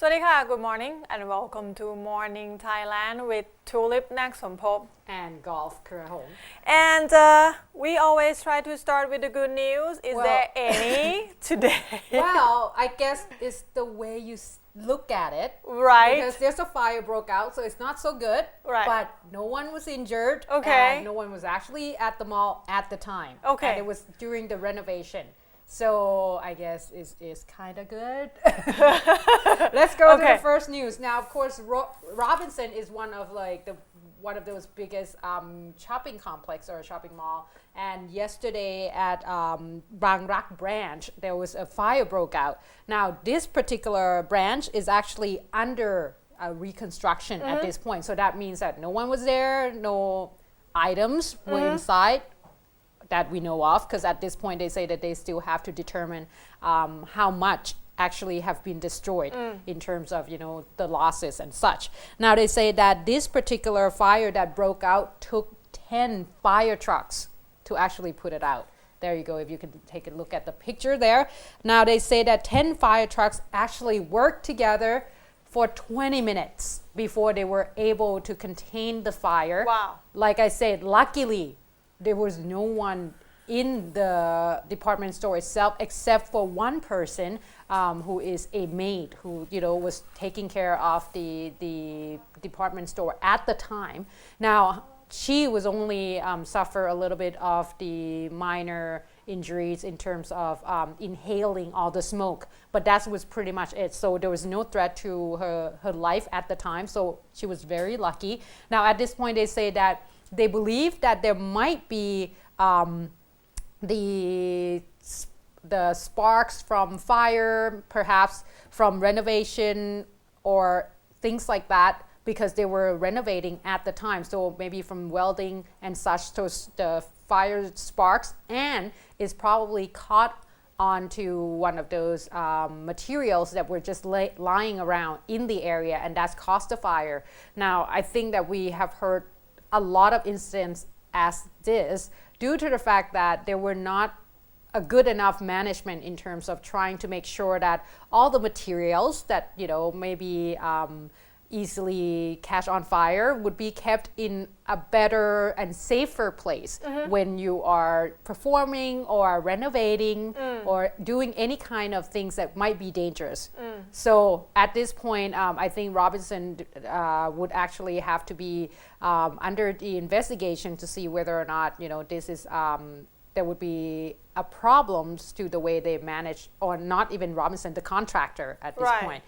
สวัสดีค่ะ Good morning and welcome to Morning Thailand with Tulip นักสมภพ and golf เครือหง and we always try to start with the good news. Is there any today? Well, I guess it's the way you look at it, Right. Because there's a fire broke out, so it's not so good. Right. But no one was injured. Okay. And no one was actually at the mall at the time. Okay. And it was during the renovation. So I guess is kind of good. Let's go to the first news. Now, of course, Robinson is one of those biggest shopping complex or shopping mall. And yesterday at Bang Rak branch, there was a fire broke out. Now, this particular branch is actually under reconstruction at this point. So that means that no one was there, no items were inside that we know of, because at this point they say that they still have to determine how much actually have been destroyed in terms of the losses and such. Now they say that this particular fire that broke out took 10 fire trucks to actually put it out. There you go, if you can take a look at the picture there. Now they say that 10 fire trucks actually worked together for 20 minutes before they were able to contain the fire. Wow. Like I said, luckily there was no one in the department store itself except for one person who is a maid who was taking care of the department store at the time. Now she was only suffer a little bit of the minor injuries in terms of inhaling all the smoke, but that was pretty much it. So there was no threat to her life at the time, so she was very lucky. Now at this point they say that they believe that there might be the sparks from fire, perhaps from renovation or things like that, because they were renovating at the time. So maybe from welding and such, so the fire sparks and is probably caught onto one of those materials that were just lying around in the area, and that's caused the fire. Now I think that we have heard a lot of incidents as this due to the fact that there were not a good enough management in terms of trying to make sure that all the materials that maybe easily catch on fire would be kept in a better and safer place when you are performing or renovating or doing any kind of things that might be dangerous. So at this point, I think Robinson would actually have to be under the investigation to see whether or not this is there would be a problems to the way they manage, or not even Robinson, the contractor at this point.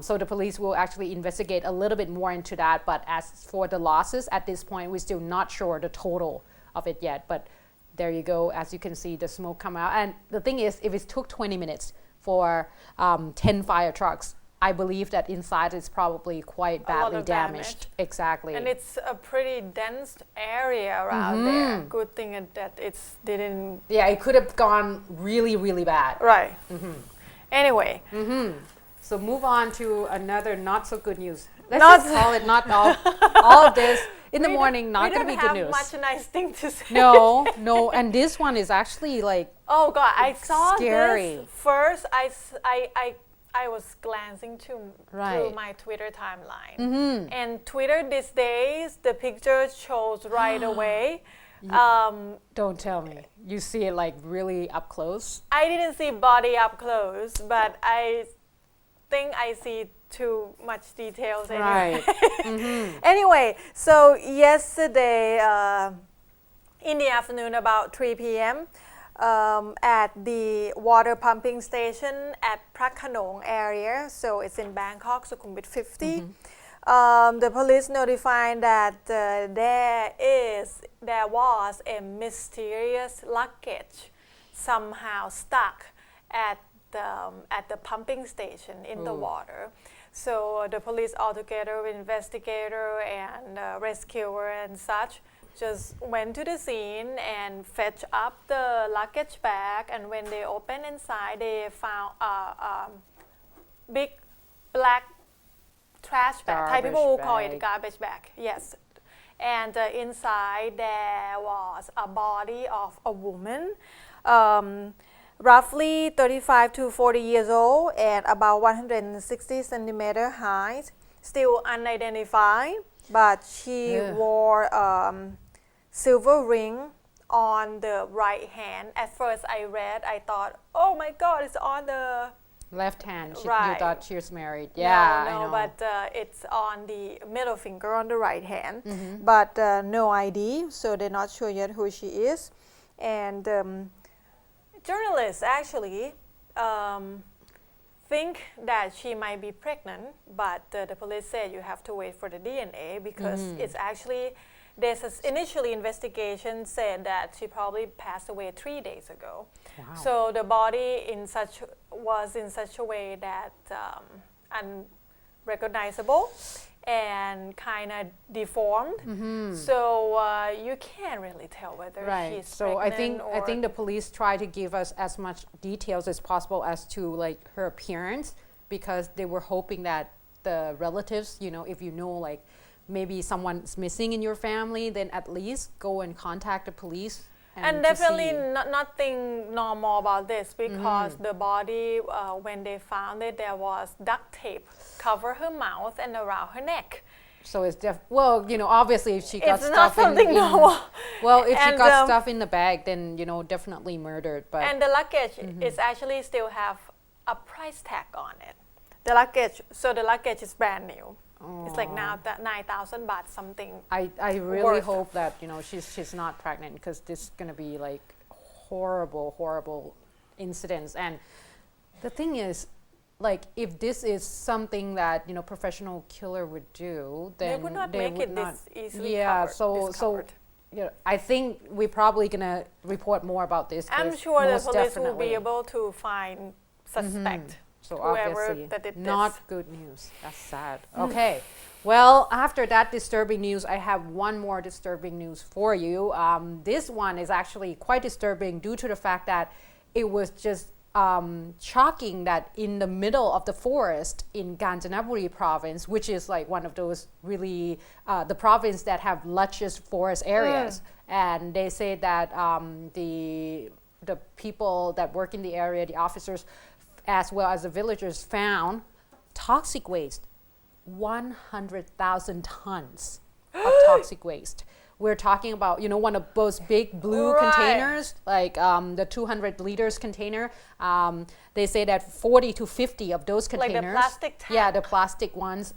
So the police will actually investigate a little bit more into that. But as for the losses at this point, we're still not sure the total of it yet. But there you go. As you can see, the smoke come out. And the thing is, if it took 20 minutes for 10 fire trucks, I believe that inside is probably quite badly damaged. Exactly. And it's a pretty dense area around there. Good thing that it didn't. Yeah, it could have gone really, really bad. Right. Anyway. So move on to another not so good news. Let's just call it not all of this in the morning. Not going to be good news. We don't have much nice thing to say. No, and this one is actually like oh God, I saw scary. this first. I was glancing through my Twitter timeline, and Twitter these days the picture shows right away. Don't tell me. You see it like really up close? I didn't see body up close, but I think I see too much details anyway. Right. Anyway, so yesterday in the afternoon about 3 p.m. At the water pumping station at Phra Khanong area, so it's in Bangkok, Sukhumvit 50. The police notified that there was a mysterious luggage somehow stuck at the pumping station in the water. So the police altogether, investigator and rescuer and such, just went to the scene and fetched up the luggage bag, and when they opened inside they found a big black trash bag. Thai people will call it a garbage bag, yes. And inside there was a body of a woman roughly 35 to 40 years old and about 160 centimeter height, still unidentified, but she Yeah. wore silver ring on the right hand. At first I thought, oh my god, it's on the Left hand. You Right. thought she was married. Yeah, no, I know. but it's on the middle finger on the right hand, Mm-hmm. but no ID, so they're not sure yet who she is. And journalists actually think that she might be pregnant, but the police said you have to wait for the DNA because it's actually initially investigation said that she probably passed away 3 days ago. Wow. So the body was in such a way that unrecognizable and kind of deformed. So you can't really tell whether Right. she's So pregnant I or think the police try to give us as much details as possible as to like her appearance, because they were hoping that the relatives, if you know like maybe someone's missing in your family, then at least go and contact the police. And to definitely see. nothing normal about this because the body, when they found it, there was duct tape cover her mouth and around her neck. So it's obviously if she got It's not stuff something in normal. well, if she And, got stuff in the bag, then definitely murdered. But And the luggage is actually still have a price tag on it. The luggage is brand new. It's like now that 9,000 baht something. I really worth. hope that she's not pregnant, because this is gonna be like horrible incidents. And the thing is, like, if this is something that professional killer would do, then They would not make it not, this easily yeah. covered, discovered. I think we're probably gonna report more about this. I'm 'cause sure the most police will definitely. be able to find suspect. So whoever obviously, that did not this. good news. That's sad. Okay. Well, after that disturbing news, I have one more disturbing news for you. This one is actually quite disturbing due to the fact that it was just shocking that in the middle of the forest in Kanchanaburi province, which is like one of those really, the province that have lushest forest areas. And they say that the people that work in the area, the officers, as well as the villagers, found toxic waste, 100,000 tons of toxic waste. We're talking about, one of those big blue Right. containers, like the 200 liters container. They say that 40 to 50 of those Like the containers. plastic Yeah, tank. the plastic ones,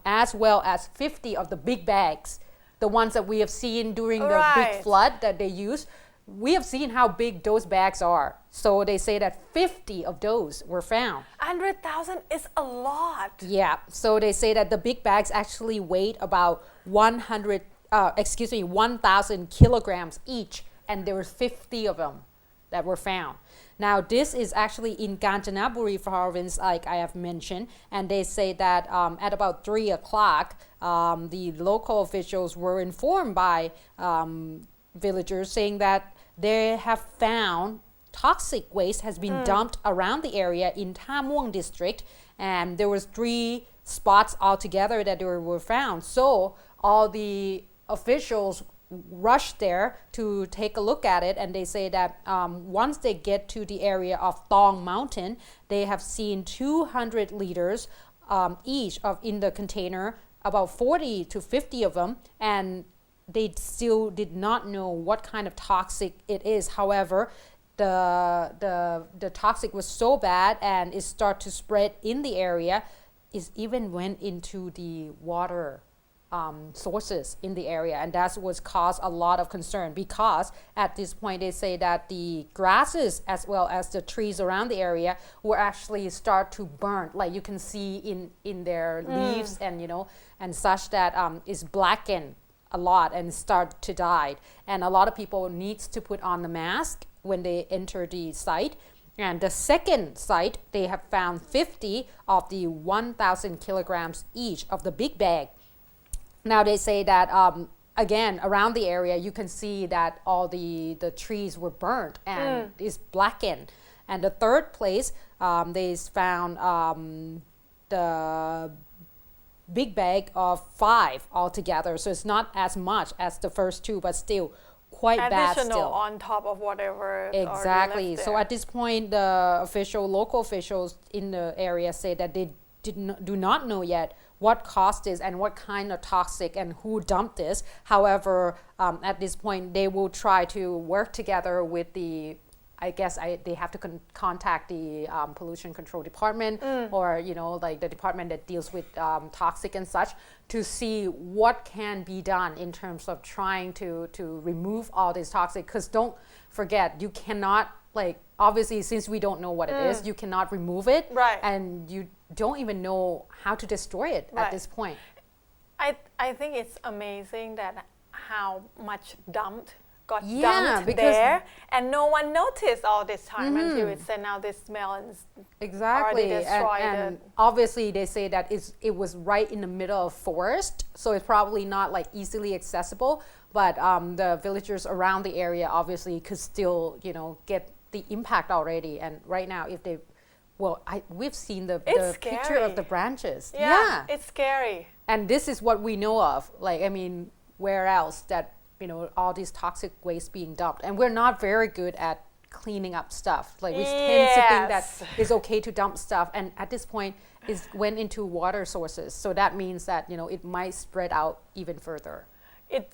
as well as 50 of the big bags, the ones that we have seen during the big Right. flood that they use. We have seen how big those bags are. So they say that 50 of those were found. 100,000 is a lot. Yeah. So they say that the big bags actually weighed about 1,000 kilograms each, and there were 50 of them that were found. Now, this is actually in Kanchanaburi province, like I have mentioned, and they say that at about 3 o'clock, the local officials were informed by villagers saying that they have found toxic waste has been dumped around the area in Tha Muang district, and there was 3 spots altogether that were found. So all the officials rushed there to take a look at it, and they say that once they get to the area of Thong Mountain, they have seen 200 liters each in the container, about 40 to 50 of them, and they still did not know what kind of toxic it is. However, the toxic was so bad and it started to spread in the area, it even went into the water sources in the area, and that was caused a lot of concern, because at this point they say that the grasses as well as the trees around the area were actually start to burn, like you can see in their leaves and and such, that is blackened a lot and start to die, and a lot of people needs to put on the mask when they enter the site. And the second site, they have found 50 of the 1,000 kilograms each of the big bag. Now they say that again, around the area you can see that all the trees were burnt and is blackened. And the third place, they found the big bag of 5 altogether, so it's not as much as the first 2, but still quite bad additional still. on top of whatever already Exactly. left So there. at this point, the local officials in the area say that they do not know yet what caused this and what kind of toxic and who dumped this. However, at this point, they will try to work together with the, I guess they have to contact the pollution control department or like the department that deals with toxic and such to see what can be done in terms of trying to remove all this toxic. Because don't forget, you cannot, like, obviously since we don't know what it is, you cannot remove it, Right. and you don't even know how to destroy it at Right. this point. I think it's amazing that how much got Yeah, dumped because- there, and no one noticed all this time until it sent out this smell and Exactly, already destroyed and it. obviously they say that it was right in the middle of forest, so it's probably not like easily accessible. But the villagers around the area obviously could still, get the impact already. And right now, if they, we've seen the picture of scary. the branches. Yeah, it's scary. And this is what we know of. Like, I mean, where else that all these toxic waste being dumped, and we're not very good at cleaning up stuff. Like we tend to think that Yes. it's okay to dump stuff, and at this point, it went into water sources. So that means that it might spread out even further.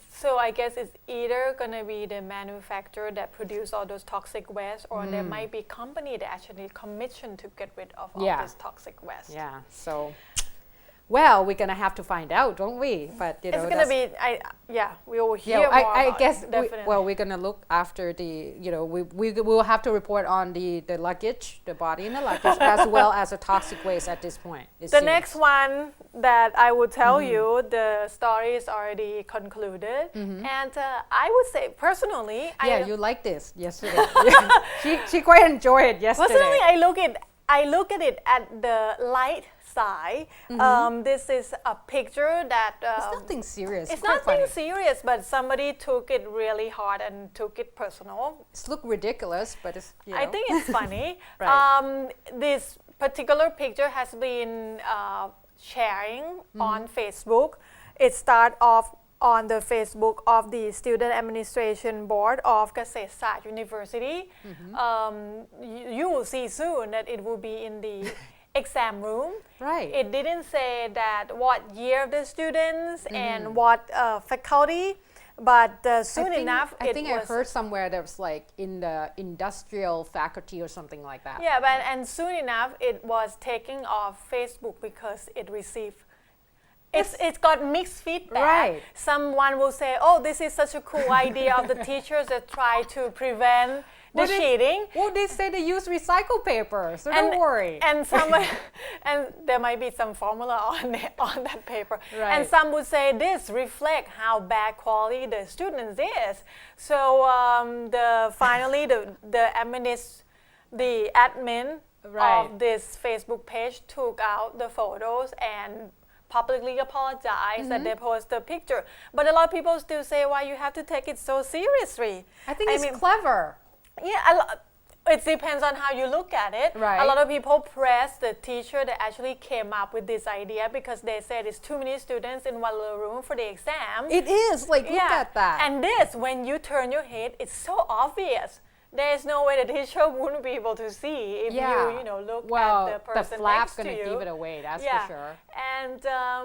So I guess it's either gonna be the manufacturer that produce all those toxic waste, or there might be company that actually commissioned to get rid of all Yeah. this toxic waste. Yeah. So, well, we're gonna have to find out, don't we? But It's gonna be, we will hear yeah, more I about guess it, definitely. we're gonna look after the we will have to report on the luggage, the body in the luggage, as well as the toxic waste at this point. It The seems. next one that I will tell you, the story is already concluded, and I would say personally, Yeah, you liked this yesterday. she quite enjoyed it yesterday. personally I look at it at the light side. This is a picture that it's nothing serious. it's quite nothing funny. serious, but somebody took it really hard and took it personal. It's look ridiculous, but it's I think it's funny. Right. This particular picture has been sharing on Facebook. It started off on the Facebook of the Student Administration Board of Kasetsart Sat University. You will see soon that it will be in the exam room. Right. It didn't say that what year of the students and what faculty, but soon enough I it think was. I heard somewhere that was like in the industrial faculty or something like that. Yeah, and soon enough it was taken off Facebook because it received. It's got mixed feedback. Right. Someone will say, "Oh, this is such a cool idea of the teachers that try to prevent the cheating." Well, they say they use recycled paper, so don't worry. And some, and there might be some formula on that paper. Right. And some would say this reflect how bad quality the students is. So finally the admin Right. of this Facebook page took out the photos and publicly apologized that they post the picture. But a lot of people still say, why you have to take it so seriously? I think it's clever. Yeah, it depends on how you look at it. Right. A lot of people press the teacher that actually came up with this idea because they said it's too many students in one little room for the exam. It is, like, look at that. And this, when you turn your head, it's so obvious. There's no way the teacher wouldn't be able to see if you look at the person the flap's next to gonna you. give it away, that's for sure. And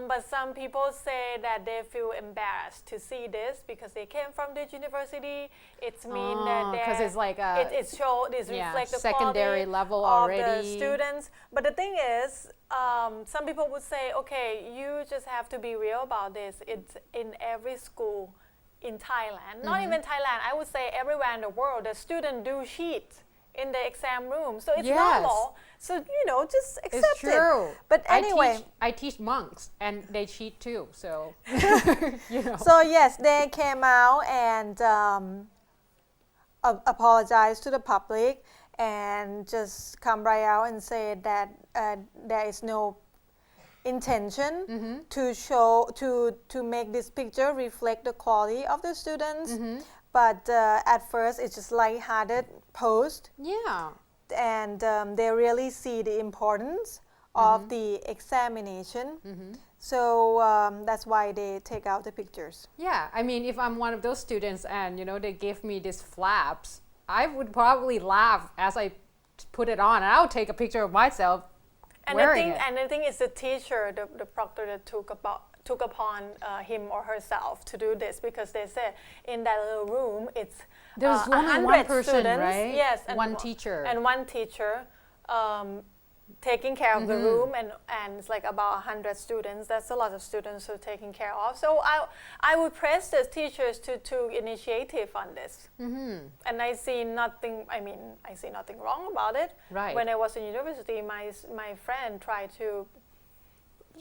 but some people say that they feel embarrassed to see this because they came from this university. It's mean that because it's like a it reflects the secondary quality level of already. the students. But the thing is, some people would say, okay, you just have to be real about this. It's in every school in Thailand, not even Thailand, I would say everywhere in the world, the students do cheat in the exam room. So it's normal. So, just accept It's true. it. But anyway. I teach monks and they cheat too, so, So yes, they came out and apologized to the public and just come right out and say that there is no intention to make this picture reflect the quality of the students, but at first it's just light-hearted post, and they really see the importance of the examination. So that's why they take out the pictures. Yeah, I mean, if I'm one of those students and they give me these flaps, I would probably laugh as I put it on, and I would take a picture of myself wearing it. And I think it's the teacher, the proctor that took upon him or herself to do this, because they said in that little room it's There's only 100 one person, students, right? yes, and one teacher. and one teacher taking care of the room, and it's like about 100 students. That's a lot of students who are taking care of. So I would praise the teachers to initiative on this. And I see nothing. I mean, I see nothing wrong about it. Right. When I was in university, my friend tried to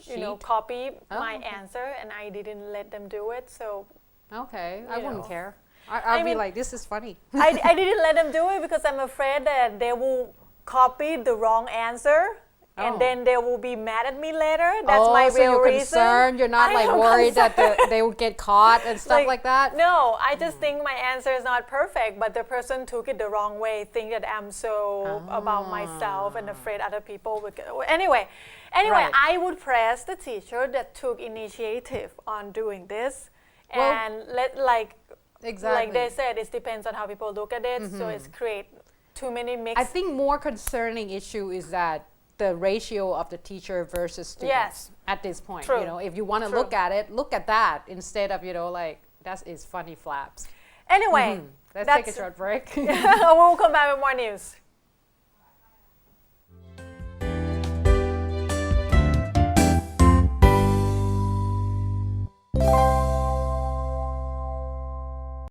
Cheat? copy Oh, my okay. answer, and I didn't let them do it. So Okay, I you wouldn't know. care. I'd be mean- like, this is funny. I didn't let them do it because I'm afraid that they will copy the wrong answer, and Oh. then they will be mad at me later. That's my so real you're reason. concerned. You're not I like am worried that concerned. they will get caught and stuff like that. No, I just think my answer is not perfect, but the person took it the wrong way, think that I'm so about myself and afraid other people would get. Anyway, Right. I would praise the teacher that took initiative on doing this, Well, and like Exactly. they said, it depends on how people look at it. So it's create too many mixed. I think more concerning issue is that the ratio of the teacher versus students Yes. at this point. True. If you want to True. look at it, look at that instead of like that is funny flaps. Anyway, Let's take a that's short break. we'll come back with more news.